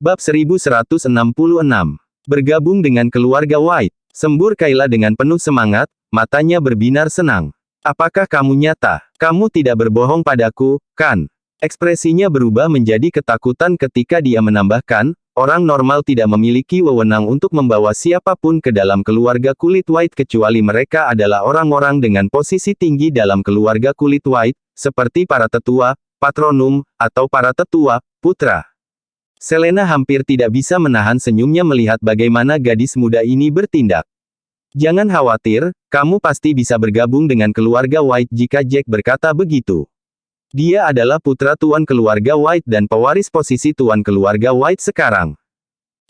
Bab 1166. Bergabung dengan keluarga White. Sembur Kayla dengan penuh semangat, matanya berbinar senang. Apakah kamu nyata? Kamu tidak berbohong padaku, kan? Ekspresinya berubah menjadi ketakutan ketika dia menambahkan, orang normal tidak memiliki wewenang untuk membawa siapapun ke dalam keluarga kulit White kecuali mereka adalah orang-orang dengan posisi tinggi dalam keluarga kulit White, seperti para tetua, patronum, atau para tetua, putra. Selena hampir tidak bisa menahan senyumnya melihat bagaimana gadis muda ini bertindak. Jangan khawatir, kamu pasti bisa bergabung dengan keluarga White jika Jack berkata begitu. Dia adalah putra tuan keluarga White dan pewaris posisi tuan keluarga White sekarang.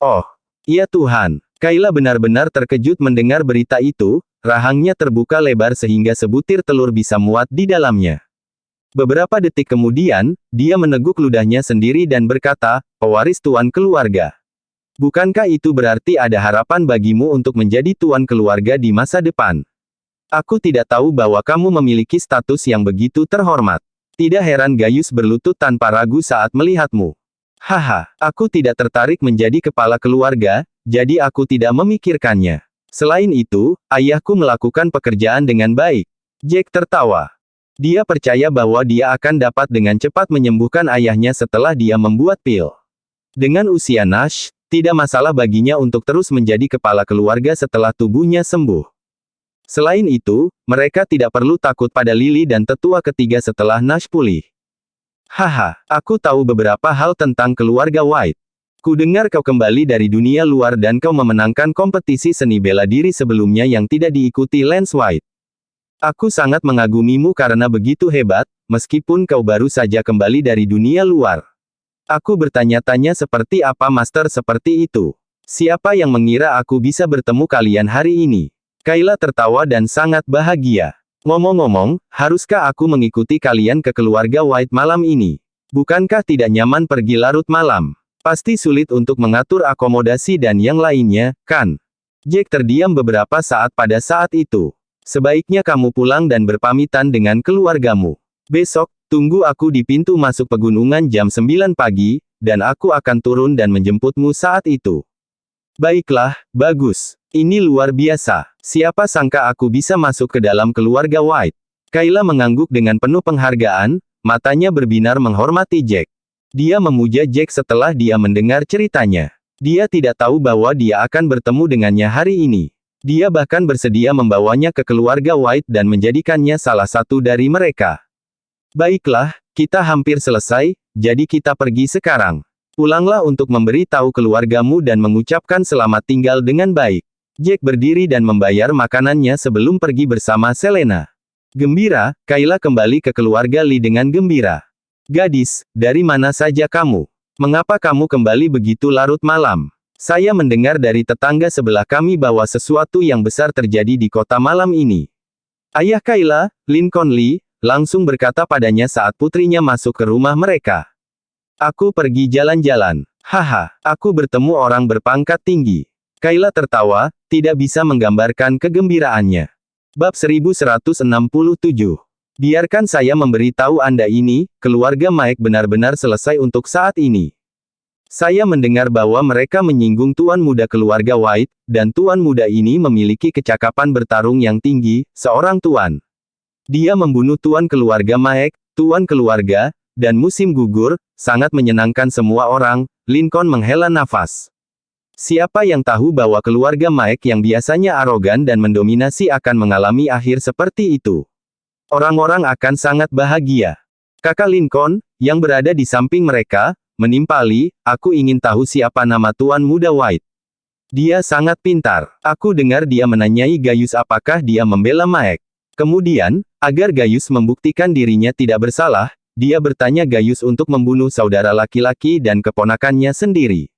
Oh, iya Tuhan. Kayla benar-benar terkejut mendengar berita itu, rahangnya terbuka lebar sehingga sebutir telur bisa muat di dalamnya. Beberapa detik kemudian, dia meneguk ludahnya sendiri dan berkata, pewaris tuan keluarga. Bukankah itu berarti ada harapan bagimu untuk menjadi tuan keluarga di masa depan? Aku tidak tahu bahwa kamu memiliki status yang begitu terhormat. Tidak heran Gaius berlutut tanpa ragu saat melihatmu. Haha, aku tidak tertarik menjadi kepala keluarga, jadi aku tidak memikirkannya. Selain itu, ayahku melakukan pekerjaan dengan baik. Jack tertawa. Dia percaya bahwa dia akan dapat dengan cepat menyembuhkan ayahnya setelah dia membuat pil. Dengan usia Nash, tidak masalah baginya untuk terus menjadi kepala keluarga setelah tubuhnya sembuh. Selain itu, mereka tidak perlu takut pada Lily dan tetua ketiga setelah Nash pulih. Haha, aku tahu beberapa hal tentang keluarga White. Kudengar kau kembali dari dunia luar dan kau memenangkan kompetisi seni bela diri sebelumnya yang tidak diikuti Lance White. Aku sangat mengagumimu karena begitu hebat, meskipun kau baru saja kembali dari dunia luar. Aku bertanya-tanya seperti apa master seperti itu. Siapa yang mengira aku bisa bertemu kalian hari ini? Kayla tertawa dan sangat bahagia. Ngomong-ngomong, haruskah aku mengikuti kalian ke keluarga White malam ini? Bukankah tidak nyaman pergi larut malam? Pasti sulit untuk mengatur akomodasi dan yang lainnya, kan? Jack terdiam beberapa saat pada saat itu. Sebaiknya kamu pulang dan berpamitan dengan keluargamu. Besok, tunggu aku di pintu masuk pegunungan jam 9 pagi, dan aku akan turun dan menjemputmu saat itu. Baiklah, bagus. Ini luar biasa. Siapa sangka aku bisa masuk ke dalam keluarga White. Kayla mengangguk dengan penuh penghargaan, matanya berbinar menghormati Jack. Dia memuja Jack setelah dia mendengar ceritanya. Dia tidak tahu bahwa dia akan bertemu dengannya hari ini. Dia bahkan bersedia membawanya ke keluarga White dan menjadikannya salah satu dari mereka. Baiklah, kita hampir selesai, jadi kita pergi sekarang. Pulanglah untuk memberi tahu keluargamu dan mengucapkan selamat tinggal dengan baik. Jack berdiri dan membayar makanannya sebelum pergi bersama Selena. Gembira, Kayla kembali ke keluarga Lee dengan gembira. Gadis, dari mana saja kamu? Mengapa kamu kembali begitu larut malam? Saya mendengar dari tetangga sebelah kami bahwa sesuatu yang besar terjadi di kota malam ini. Ayah Kayla, Lincoln Lee, langsung berkata padanya saat putrinya masuk ke rumah mereka. Aku pergi jalan-jalan. Haha, aku bertemu orang berpangkat tinggi. Kayla tertawa, tidak bisa menggambarkan kegembiraannya. Bab 1167. Biarkan saya memberitahu Anda ini, keluarga Mike benar-benar selesai untuk saat ini. Saya mendengar bahwa mereka menyinggung tuan muda keluarga White, dan tuan muda ini memiliki kecakapan bertarung yang tinggi, seorang tuan. Dia membunuh tuan keluarga Mike, tuan keluarga, dan musim gugur, sangat menyenangkan semua orang. Lincoln menghela nafas. Siapa yang tahu bahwa keluarga Mike yang biasanya arogan dan mendominasi akan mengalami akhir seperti itu? Orang-orang akan sangat bahagia. Kakak Lincoln, yang berada di samping mereka, menimpali, aku ingin tahu siapa nama tuan muda White. Dia sangat pintar. Aku dengar dia menanyai Gaius apakah dia membela Mike. Kemudian, agar Gaius membuktikan dirinya tidak bersalah, dia bertanya Gaius untuk membunuh saudara laki-laki dan keponakannya sendiri.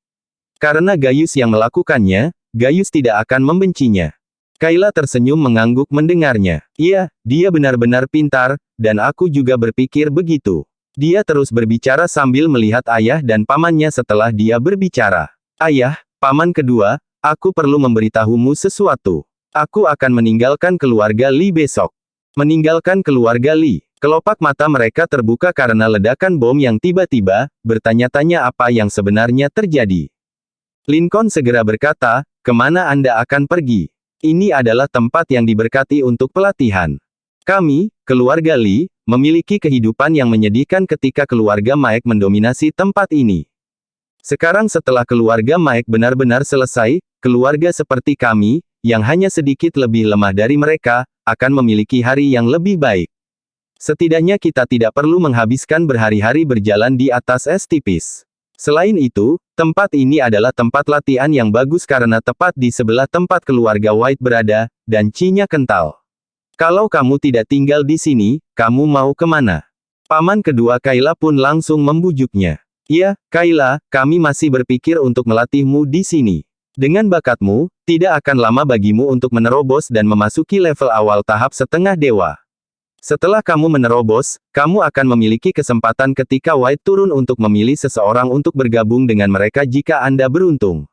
Karena Gaius yang melakukannya, Gaius tidak akan membencinya. Kayla tersenyum mengangguk mendengarnya. Iya, dia benar-benar pintar, dan aku juga berpikir begitu. Dia terus berbicara sambil melihat ayah dan pamannya setelah dia berbicara. Ayah, paman kedua, aku perlu memberitahumu sesuatu. Aku akan meninggalkan keluarga Lee besok. Meninggalkan keluarga Lee. Kelopak mata mereka terbuka karena ledakan bom yang tiba-tiba, bertanya-tanya apa yang sebenarnya terjadi. Lincoln segera berkata, "Kemana Anda akan pergi? Ini adalah tempat yang diberkati untuk pelatihan. Kami, keluarga Lee, memiliki kehidupan yang menyedihkan ketika keluarga Mike mendominasi tempat ini. Sekarang setelah keluarga Mike benar-benar selesai, keluarga seperti kami, yang hanya sedikit lebih lemah dari mereka, akan memiliki hari yang lebih baik. Setidaknya kita tidak perlu menghabiskan berhari-hari berjalan di atas es tipis. Selain itu, tempat ini adalah tempat latihan yang bagus karena tepat di sebelah tempat keluarga White berada, dan Qi-nya kental. Kalau kamu tidak tinggal di sini, kamu mau kemana?" Paman kedua Kayla pun langsung membujuknya. "Ya, Kayla, kami masih berpikir untuk melatihmu di sini. Dengan bakatmu, tidak akan lama bagimu untuk menerobos dan memasuki level awal tahap setengah dewa. Setelah kamu menerobos, kamu akan memiliki kesempatan ketika White turun untuk memilih seseorang untuk bergabung dengan mereka jika Anda beruntung.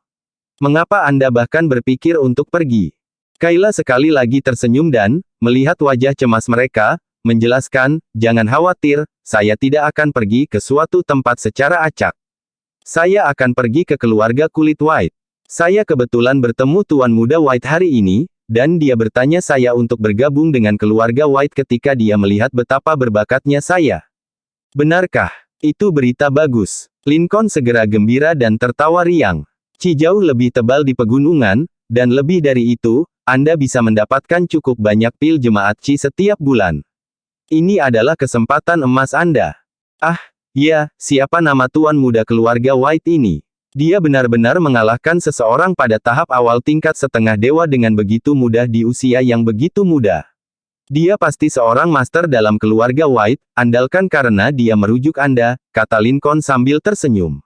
Mengapa Anda bahkan berpikir untuk pergi?" Kayla sekali lagi tersenyum dan, melihat wajah cemas mereka, menjelaskan, "Jangan khawatir, saya tidak akan pergi ke suatu tempat secara acak. Saya akan pergi ke keluarga kulit White. Saya kebetulan bertemu Tuan Muda White hari ini, dan dia bertanya saya untuk bergabung dengan keluarga White ketika dia melihat betapa berbakatnya saya." "Benarkah? Itu berita bagus." Lincoln segera gembira dan tertawa riang. "Qi jauh lebih tebal di pegunungan, dan lebih dari itu, Anda bisa mendapatkan cukup banyak pil jemaat Qi setiap bulan. Ini adalah kesempatan emas Anda." "Ah, ya, siapa nama Tuan Muda keluarga White ini? Dia benar-benar mengalahkan seseorang pada tahap awal tingkat setengah dewa dengan begitu mudah di usia yang begitu muda. Dia pasti seorang master dalam keluarga White, andalkan karena dia merujuk Anda," kata Lincoln sambil tersenyum.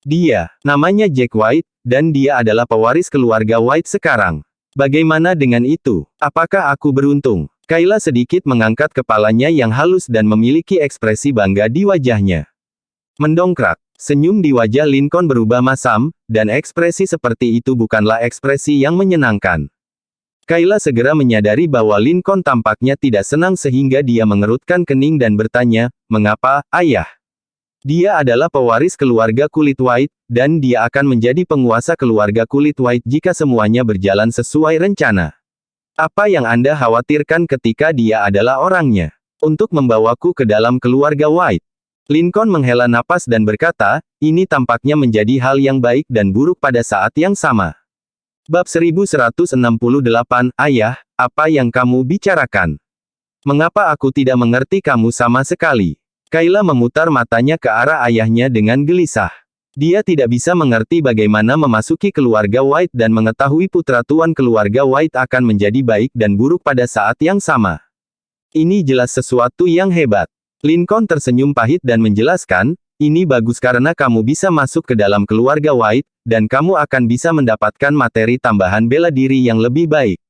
"Dia, namanya Jack White, dan dia adalah pewaris keluarga White sekarang. Bagaimana dengan itu? Apakah aku beruntung?" Kayla sedikit mengangkat kepalanya yang halus dan memiliki ekspresi bangga di wajahnya. Mendongkrak. Senyum di wajah Lincoln berubah masam, dan ekspresi seperti itu bukanlah ekspresi yang menyenangkan. Kayla segera menyadari bahwa Lincoln tampaknya tidak senang sehingga dia mengerutkan kening dan bertanya, "Mengapa, Ayah?" "Dia adalah pewaris keluarga kulit White, dan dia akan menjadi penguasa keluarga kulit White jika semuanya berjalan sesuai rencana. Apa yang Anda khawatirkan ketika dia adalah orangnya untuk membawaku ke dalam keluarga White?" Lincoln menghela napas dan berkata, "Ini tampaknya menjadi hal yang baik dan buruk pada saat yang sama." Bab 1168, "Ayah, apa yang kamu bicarakan? Mengapa aku tidak mengerti kamu sama sekali?" Kayla memutar matanya ke arah ayahnya dengan gelisah. Dia tidak bisa mengerti bagaimana memasuki keluarga White dan mengetahui putra tuan keluarga White akan menjadi baik dan buruk pada saat yang sama. Ini jelas sesuatu yang hebat. Lincoln tersenyum pahit dan menjelaskan, "Ini bagus karena kamu bisa masuk ke dalam keluarga White, dan kamu akan bisa mendapatkan materi tambahan bela diri yang lebih baik.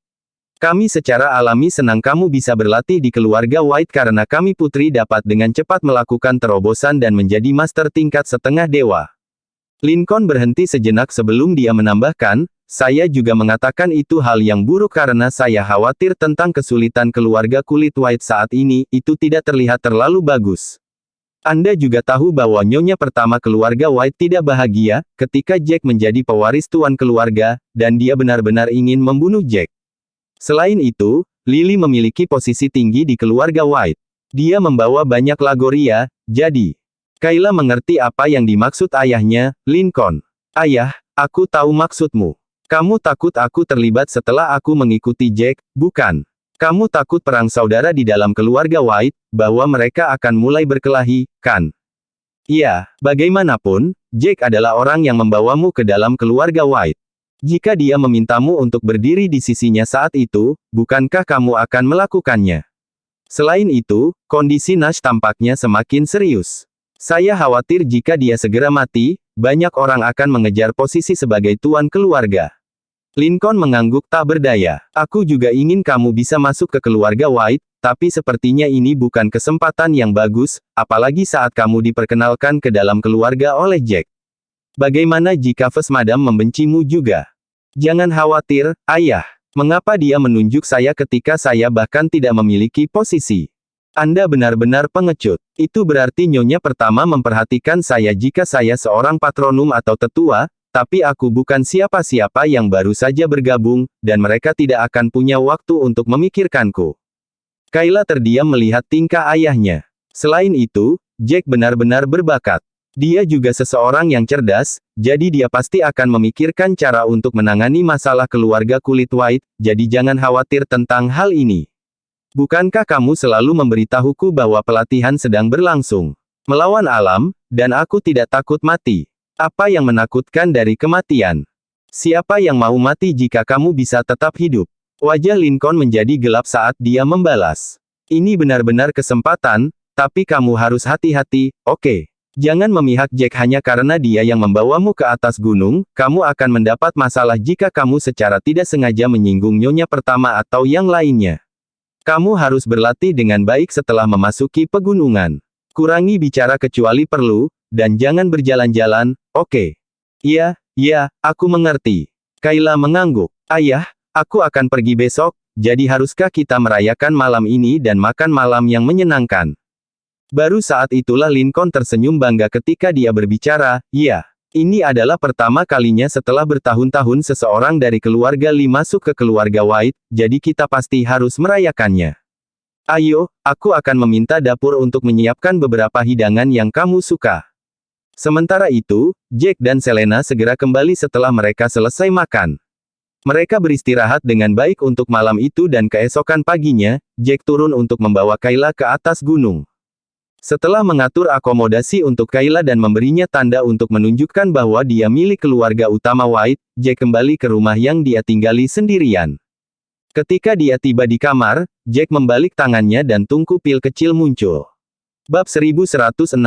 Kami secara alami senang kamu bisa berlatih di keluarga White karena kami putri dapat dengan cepat melakukan terobosan dan menjadi master tingkat setengah dewa." Lincoln berhenti sejenak sebelum dia menambahkan, "Saya juga mengatakan itu hal yang buruk karena saya khawatir tentang kesulitan keluarga kulit White saat ini, itu tidak terlihat terlalu bagus. Anda juga tahu bahwa nyonya pertama keluarga White tidak bahagia, ketika Jack menjadi pewaris tuan keluarga, dan dia benar-benar ingin membunuh Jack. Selain itu, Lily memiliki posisi tinggi di keluarga White. Dia membawa banyak lagoria, jadi..." Kayla mengerti apa yang dimaksud ayahnya, Lincoln. "Ayah, aku tahu maksudmu. Kamu takut aku terlibat setelah aku mengikuti Jack, bukan? Kamu takut perang saudara di dalam keluarga White, bahwa mereka akan mulai berkelahi, kan? Iya, bagaimanapun, Jack adalah orang yang membawamu ke dalam keluarga White. Jika dia memintamu untuk berdiri di sisinya saat itu, bukankah kamu akan melakukannya? Selain itu, kondisi Nash tampaknya semakin serius. Saya khawatir jika dia segera mati, banyak orang akan mengejar posisi sebagai tuan keluarga." Lincoln mengangguk tak berdaya. "Aku juga ingin kamu bisa masuk ke keluarga White, tapi sepertinya ini bukan kesempatan yang bagus, apalagi saat kamu diperkenalkan ke dalam keluarga oleh Jack. Bagaimana jika First Madam membencimu juga?" "Jangan khawatir, Ayah. Mengapa dia menunjuk saya ketika saya bahkan tidak memiliki posisi? Anda benar-benar pengecut. Itu berarti Nyonya pertama memperhatikan saya jika saya seorang patronum atau tetua, tapi aku bukan siapa-siapa yang baru saja bergabung, dan mereka tidak akan punya waktu untuk memikirkanku. Kayla terdiam melihat tingkah ayahnya. Selain itu, Jack benar-benar berbakat. Dia juga seseorang yang cerdas, jadi dia pasti akan memikirkan cara untuk menangani masalah keluarga kulit white, jadi jangan khawatir tentang hal ini. Bukankah kamu selalu memberitahuku bahwa pelatihan sedang berlangsung melawan alam, dan aku tidak takut mati? Apa yang menakutkan dari kematian? Siapa yang mau mati jika kamu bisa tetap hidup? Wajah Lincoln menjadi gelap saat dia membalas. Ini benar-benar kesempatan, tapi kamu harus hati-hati, oke? Jangan memihak Jack hanya karena dia yang membawamu ke atas gunung, kamu akan mendapat masalah jika kamu secara tidak sengaja menyinggung Nyonya pertama atau yang lainnya. Kamu harus berlatih dengan baik setelah memasuki pegunungan. Kurangi bicara kecuali perlu, dan jangan berjalan-jalan, oke? Iya, aku mengerti. Kayla mengangguk. Ayah, aku akan pergi besok, jadi haruskah kita merayakan malam ini dan makan malam yang menyenangkan? Baru saat itulah Lincoln tersenyum bangga ketika dia berbicara, iya. Ini adalah pertama kalinya setelah bertahun-tahun seseorang dari keluarga Lee masuk ke keluarga White, jadi kita pasti harus merayakannya. Ayo, aku akan meminta dapur untuk menyiapkan beberapa hidangan yang kamu suka. Sementara itu, Jack dan Selena segera kembali setelah mereka selesai makan. Mereka beristirahat dengan baik untuk malam itu dan keesokan paginya, Jack turun untuk membawa Kayla ke atas gunung. Setelah mengatur akomodasi untuk Kayla dan memberinya tanda untuk menunjukkan bahwa dia milik keluarga utama White, Jack kembali ke rumah yang dia tinggali sendirian. Ketika dia tiba di kamar, Jack membalik tangannya dan tungku pil kecil muncul. Bab 1169.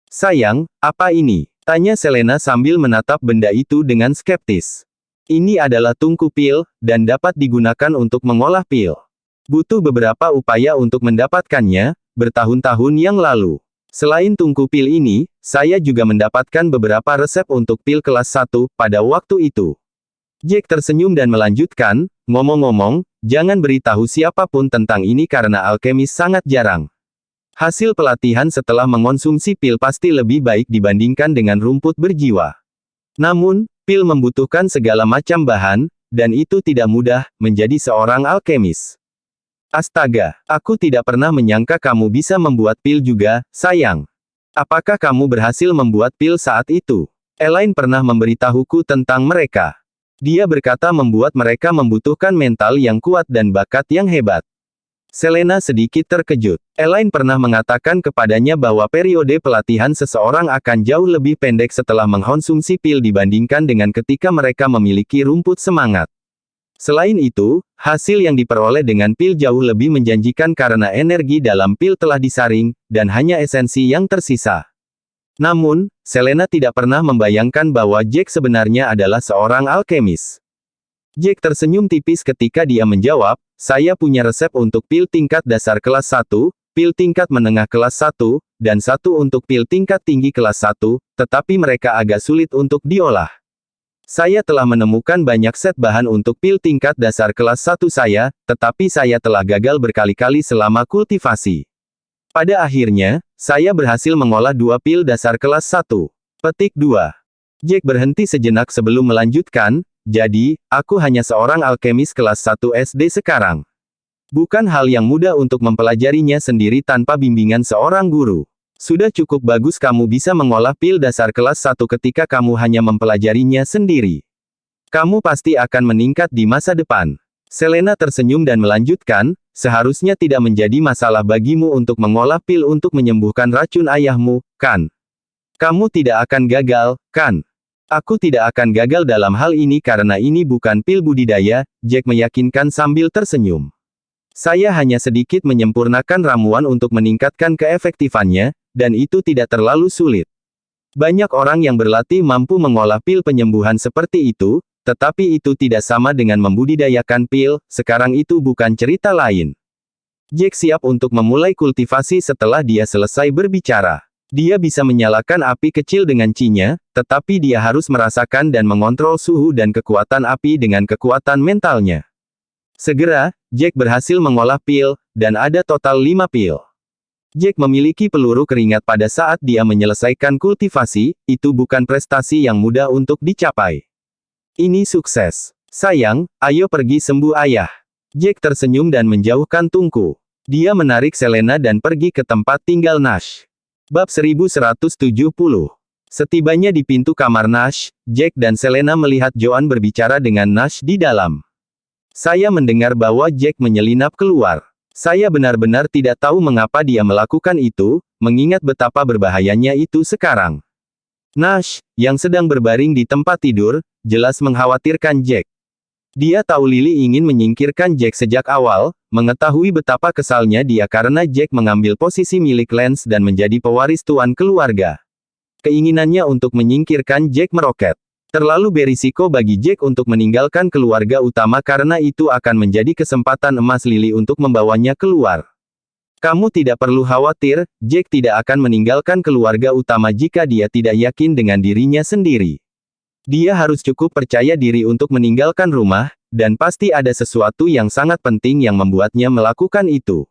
Sayang, apa ini? Tanya Selena sambil menatap benda itu dengan skeptis. Ini adalah tungku pil, dan dapat digunakan untuk mengolah pil. Butuh beberapa upaya untuk mendapatkannya, bertahun-tahun yang lalu. Selain tungku pil ini, saya juga mendapatkan beberapa resep untuk pil kelas 1, pada waktu itu. Jack tersenyum dan melanjutkan, ngomong-ngomong, jangan beritahu siapapun tentang ini karena alkemis sangat jarang. Hasil pelatihan setelah mengonsumsi pil pasti lebih baik dibandingkan dengan rumput berjiwa. Namun, pil membutuhkan segala macam bahan, dan itu tidak mudah, menjadi seorang alkemis. Astaga, aku tidak pernah menyangka kamu bisa membuat pil juga, sayang. Apakah kamu berhasil membuat pil saat itu? Elaine pernah memberitahuku tentang mereka. Dia berkata membuat mereka membutuhkan mental yang kuat dan bakat yang hebat. Selena sedikit terkejut. Elaine pernah mengatakan kepadanya bahwa periode pelatihan seseorang akan jauh lebih pendek setelah mengkonsumsi pil dibandingkan dengan ketika mereka memiliki rumput semangat. Selain itu, hasil yang diperoleh dengan pil jauh lebih menjanjikan karena energi dalam pil telah disaring, dan hanya esensi yang tersisa. Namun, Selena tidak pernah membayangkan bahwa Jack sebenarnya adalah seorang alkemis. Jack tersenyum tipis ketika dia menjawab, saya punya resep untuk pil tingkat dasar kelas 1, pil tingkat menengah kelas 1, dan satu untuk pil tingkat tinggi kelas 1, tetapi mereka agak sulit untuk diolah. Saya telah menemukan banyak set bahan untuk pil tingkat dasar kelas 1 saya, tetapi saya telah gagal berkali-kali selama kultivasi. Pada akhirnya, saya berhasil mengolah 2 pil dasar kelas 1. Petik 2. Jack berhenti sejenak sebelum melanjutkan, jadi, aku hanya seorang alkemis kelas 1 SD sekarang. Bukan hal yang mudah untuk mempelajarinya sendiri tanpa bimbingan seorang guru. Sudah cukup bagus kamu bisa mengolah pil dasar kelas 1 ketika kamu hanya mempelajarinya sendiri. Kamu pasti akan meningkat di masa depan. Selena tersenyum dan melanjutkan, seharusnya tidak menjadi masalah bagimu untuk mengolah pil untuk menyembuhkan racun ayahmu, kan? Kamu tidak akan gagal, kan? Aku tidak akan gagal dalam hal ini karena ini bukan pil budidaya, Jack meyakinkan sambil tersenyum. Saya hanya sedikit menyempurnakan ramuan untuk meningkatkan keefektifannya, dan itu tidak terlalu sulit. Banyak orang yang berlatih mampu mengolah pil penyembuhan seperti itu, tetapi itu tidak sama dengan membudidayakan pil, sekarang itu bukan cerita lain. Jack siap untuk memulai kultivasi setelah dia selesai berbicara. Dia bisa menyalakan api kecil dengan cinya, tetapi dia harus merasakan dan mengontrol suhu dan kekuatan api dengan kekuatan mentalnya. Segera, Jack berhasil mengolah pil, dan ada total 5 pil. Jack memiliki peluru keringat pada saat dia menyelesaikan kultivasi, itu bukan prestasi yang mudah untuk dicapai. Ini sukses. Sayang, ayo pergi sembuh ayah. Jack tersenyum dan menjauhkan tungku. Dia menarik Selena dan pergi ke tempat tinggal Nash. Bab 1170. Setibanya di pintu kamar Nash, Jack dan Selena melihat Joan berbicara dengan Nash di dalam. Saya mendengar bahwa Jack menyelinap keluar. Saya benar-benar tidak tahu mengapa dia melakukan itu, mengingat betapa berbahayanya itu sekarang. Nash, yang sedang berbaring di tempat tidur, jelas mengkhawatirkan Jack. Dia tahu Lily ingin menyingkirkan Jack sejak awal, mengetahui betapa kesalnya dia karena Jack mengambil posisi milik Lance dan menjadi pewaris tuan keluarga. Keinginannya untuk menyingkirkan Jack meroket. Terlalu berisiko bagi Jack untuk meninggalkan keluarga utama karena itu akan menjadi kesempatan emas Lily untuk membawanya keluar. Kamu tidak perlu khawatir, Jack tidak akan meninggalkan keluarga utama jika dia tidak yakin dengan dirinya sendiri. Dia harus cukup percaya diri untuk meninggalkan rumah, dan pasti ada sesuatu yang sangat penting yang membuatnya melakukan itu.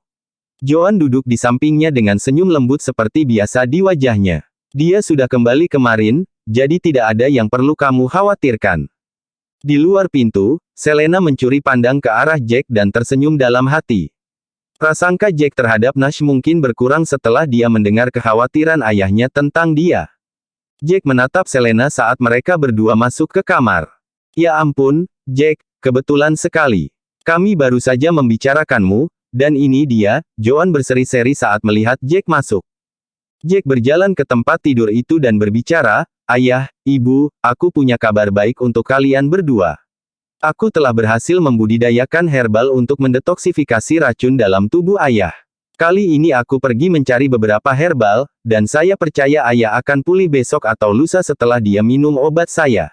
Joan duduk di sampingnya dengan senyum lembut seperti biasa di wajahnya. Dia sudah kembali kemarin, jadi tidak ada yang perlu kamu khawatirkan. Di luar pintu, Selena mencuri pandang ke arah Jack dan tersenyum dalam hati. Prasangka Jack terhadap Nash mungkin berkurang setelah dia mendengar kekhawatiran ayahnya tentang dia. Jack menatap Selena saat mereka berdua masuk ke kamar. Ya ampun, Jack, kebetulan sekali. Kami baru saja membicarakanmu, dan ini dia, Joan berseri-seri saat melihat Jack masuk. Jack berjalan ke tempat tidur itu dan berbicara, Ayah, Ibu, aku punya kabar baik untuk kalian berdua. Aku telah berhasil membudidayakan herbal untuk mendetoksifikasi racun dalam tubuh ayah. Kali ini aku pergi mencari beberapa herbal, dan saya percaya ayah akan pulih besok atau lusa setelah dia minum obat saya.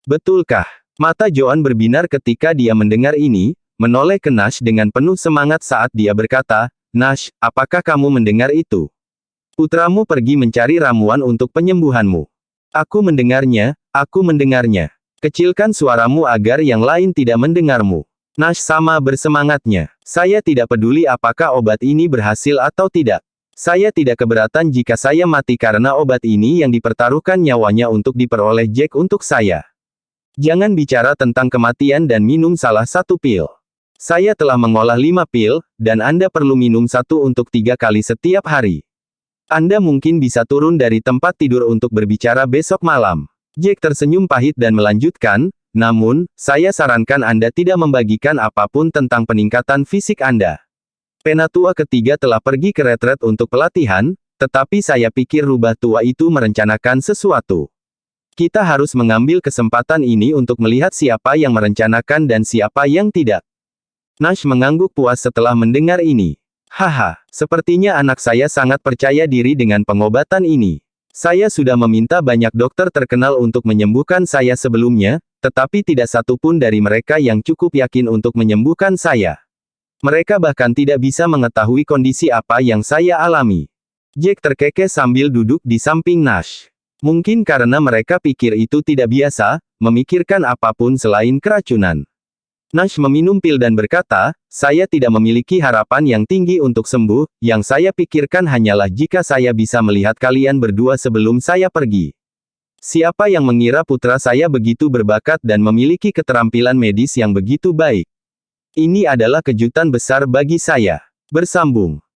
Betulkah? Mata Joan berbinar ketika dia mendengar ini, menoleh ke Nash dengan penuh semangat saat dia berkata, Nash, apakah kamu mendengar itu? Putramu pergi mencari ramuan untuk penyembuhanmu. Aku mendengarnya, aku mendengarnya. Kecilkan suaramu agar yang lain tidak mendengarmu. Nash sama bersemangatnya. Saya tidak peduli apakah obat ini berhasil atau tidak. Saya tidak keberatan jika saya mati karena obat ini yang dipertaruhkan nyawanya untuk diperoleh Jack untuk saya. Jangan bicara tentang kematian dan minum salah satu pil. Saya telah mengolah 5 pil, dan Anda perlu minum 1 untuk 3 kali setiap hari. Anda mungkin bisa turun dari tempat tidur untuk berbicara besok malam. Jack tersenyum pahit dan melanjutkan, namun, saya sarankan Anda tidak membagikan apapun tentang peningkatan fisik Anda. Penatua ketiga telah pergi ke retret untuk pelatihan, tetapi saya pikir rubah tua itu merencanakan sesuatu. Kita harus mengambil kesempatan ini untuk melihat siapa yang merencanakan dan siapa yang tidak. Nash mengangguk puas setelah mendengar ini. Haha, sepertinya anak saya sangat percaya diri dengan pengobatan ini. Saya sudah meminta banyak dokter terkenal untuk menyembuhkan saya sebelumnya, tetapi tidak satu pun dari mereka yang cukup yakin untuk menyembuhkan saya. Mereka bahkan tidak bisa mengetahui kondisi apa yang saya alami. Jack terkekeh sambil duduk di samping Nash. Mungkin karena mereka pikir itu tidak biasa, memikirkan apapun selain keracunan. Nash meminum pil dan berkata, saya tidak memiliki harapan yang tinggi untuk sembuh, yang saya pikirkan hanyalah jika saya bisa melihat kalian berdua sebelum saya pergi. Siapa yang mengira putra saya begitu berbakat dan memiliki keterampilan medis yang begitu baik? Ini adalah kejutan besar bagi saya. Bersambung.